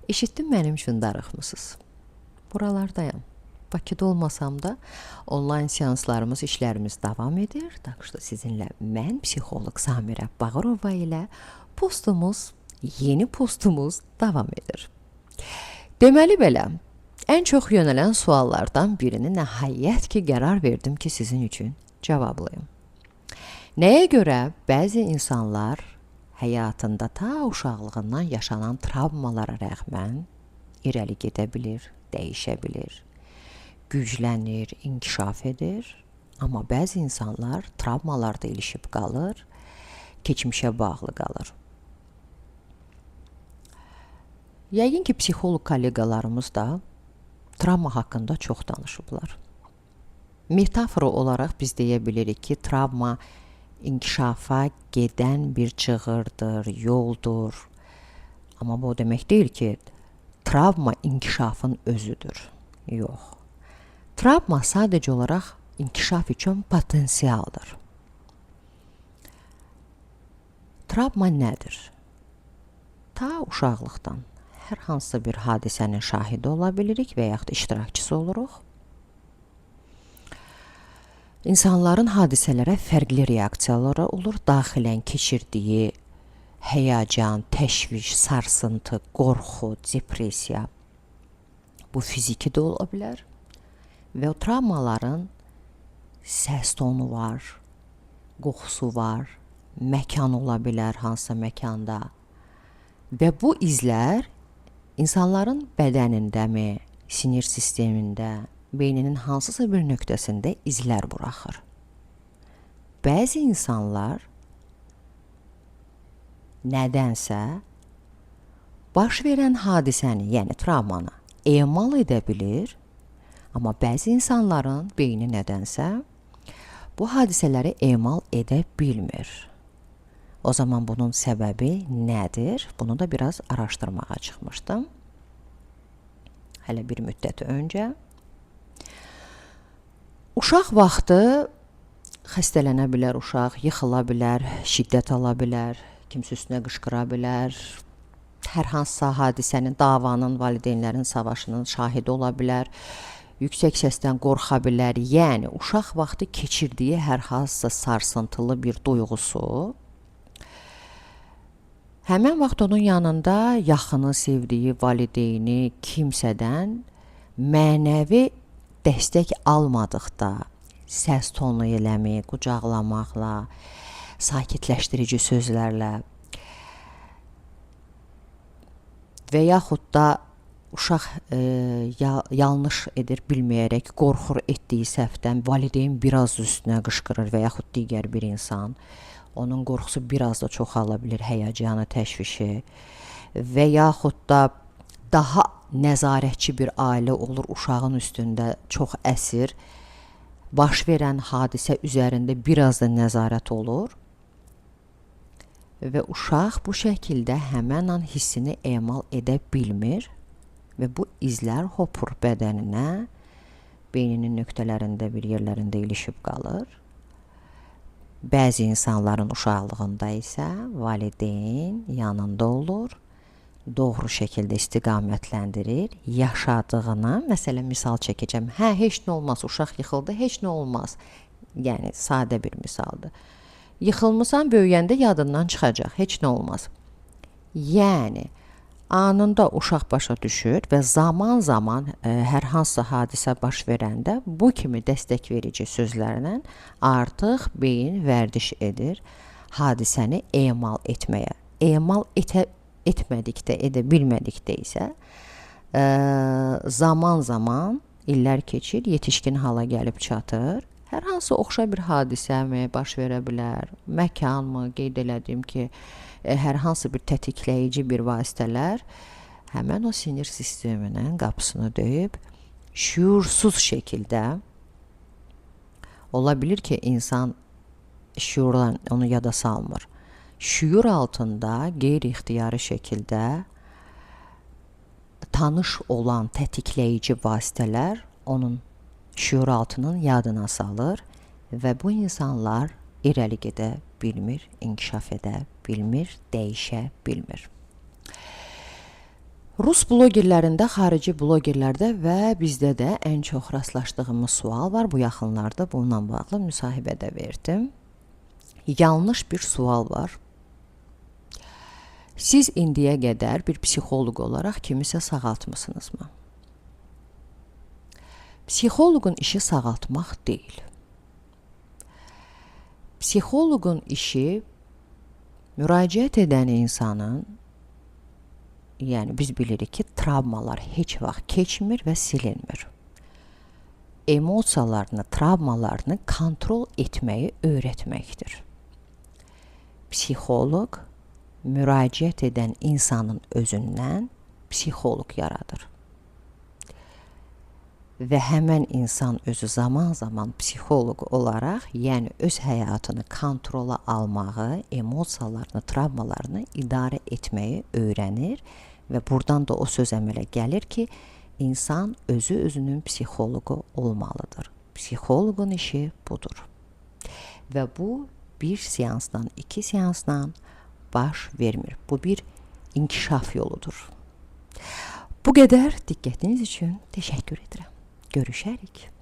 Eşitdim, mənim üçün darıxmısınız. Buralardayam. Bakıda olmasam da onlayn seanslarımız, işlərimiz davam edir. Tak что sizinlə mən psixoloq Samirə Bağırova ilə yeni postumuz davam edir. Deməli belə, ən çox yönələn suallardan birini nəhayət ki qərar verdim ki, sizin üçün cavablayım. Nəyə görə bəzi insanlar həyatında ta uşaqlığından yaşanan travmalara rəğmən irəli gedə bilir, dəyişə bilir, güclənir, inkişaf edir, amma bəzi insanlar travmalarda ilişib qalır, keçmişə bağlı qalır. Yəqin ki, psixoloq kolleqalarımız da travma haqqında çox danışıblar. Metafora olaraq biz deyə bilirik ki, travma inkişafa gedən bir çığırdır, yoldur. Amma bu o demək deyil ki, travma inkişafın özüdür. Yox. Travma sadəcə olaraq inkişaf üçün potensialdır. Travma nədir? Ta uşaqlıqdan hər hansısa bir hadisənin şahidi ola bilirik və yaxud iştirakçısı oluruq. İnsanların hadisələrə fərqli reaksiyaları olur. Daxilən keçirdiyi həyəcan, təşviş, sarsıntı, qorxu, depressiya. Bu fiziki də ola bilər. Və o travmaların səs tonu var, qoxusu var, məkan ola bilər hansısa məkanda. Və bu izlər insanların bədənindəmi, sinir sistemində, beyninin hansısa bir nöqtəsində izlər buraxır. Bəzi insanlar nədənsə baş verən hadisəni, yəni travmanı emal edə bilir, amma bəzi insanların beyni nədənsə bu hadisələri emal edə bilmir. O zaman bunun səbəbi nədir? Bunu da biraz araşdırmağa çıxmışdım. Hələ bir müddət öncə. Uşaq vaxtı xəstələnə bilər uşaq, yıxıla bilər, şiddət ala bilər, kimsə üstünə qışqıra bilər, hər hansısa hadisənin, davanın, valideynlərin savaşının şahidi ola bilər, yüksək səsdən qorxa bilər. Yəni, uşaq vaxtı keçirdiyi hər hansısa sarsıntılı bir duyğusu, həmən vaxt onun yanında yaxını, sevdiyi, valideyni, kimsədən mənəvi dəstək almadıqda, səs tonu eləmi, qucaqlamaqla, sakitləşdirici sözlərlə və yaxud da uşaq yanlış edir, bilməyərək, qorxur etdiyi səhvdən, valideyn biraz üstünə qışqırır və yaxud digər bir insan, onun qorxusu biraz da çoxala bilir, həyəcanı, təşvişi və yaxud da daha nəzarətçi bir ailə olur, uşağın üstündə çox əsir, baş verən hadisə üzərində biraz da nəzarət olur və uşaq bu şəkildə həmən an hissini emal edə bilmir və bu izlər hopur bədəninə, beyninin nöqtələrində, bir yerlərində ilişib qalır. Bəzi insanların uşaqlığında isə valideyn yanında olur, doğru şəkildə istiqamətləndirir, yaşadığını, məsələn, misal çəkəcəm. Hə, heç nə olmaz, uşaq yıxıldı, heç nə olmaz. Yəni, sadə bir misaldır. Yıxılmısan, böyüyəndə yadından çıxacaq, heç nə olmaz. Yəni, anında uşaq başa düşür və zaman-zaman hər hansısa hadisə baş verəndə bu kimi dəstək verici sözlərlə artıq beyin vərdiş edir hadisəni emal etməyə. Emal etmədikdə, edə bilmədikdə isə zaman-zaman illər keçir, yetişkin hala gəlib çatır. Hər hansı oxşar bir hadisə mi baş verə bilər, məkan mı, qeyd elədim ki, hər hansı bir tətikləyici bir vasitələr həmən o sinir sisteminin qapısını döyüb, şüursuz şəkildə ola bilir ki, insan şüurdan onu yada salmır. Şüur altında qeyri-ixtiyari şəkildə tanış olan tətikləyici vasitələr onun şüur altının yadına salır və bu insanlar irəli gedə bilmir, inkişaf edə bilmir, dəyişə bilmir. Rus blogerlərində, xarici blogerlərdə və bizdə də ən çox rastlaşdığımız sual var. Bu yaxınlarda bununla bağlı müsahibə də verdim. Yanlış bir sual var. Siz indiyə qədər bir psixoloq olaraq kimisə sağaltmısınızmı? Psixoloqun işi sağaltmaq deyil. Psixoloqun işi müraciət edən insanın, yəni biz bilirik ki, travmalar heç vaxt keçmir və silinmir. Emosiyalarını, travmalarını kontrol etməyi öyrətməkdir. Psixoloq müraciət edən insanın özündən psixoloq yaradır. Və həmən insan özü zaman-zaman psixoloq olaraq, yəni öz həyatını kontrola almağı, emosiyalarını, travmalarını idarə etməyi öyrənir və buradan da o söz əmələ gəlir ki, insan özü özünün psixoloqu olmalıdır. Psixoloqun işi budur. Və bu bir seansdan, 2 seansdan baş vermir. Bu bir inkişaf yoludur. Bu qədər diqqətiniz üçün təşəkkür edirəm. Görüşərik.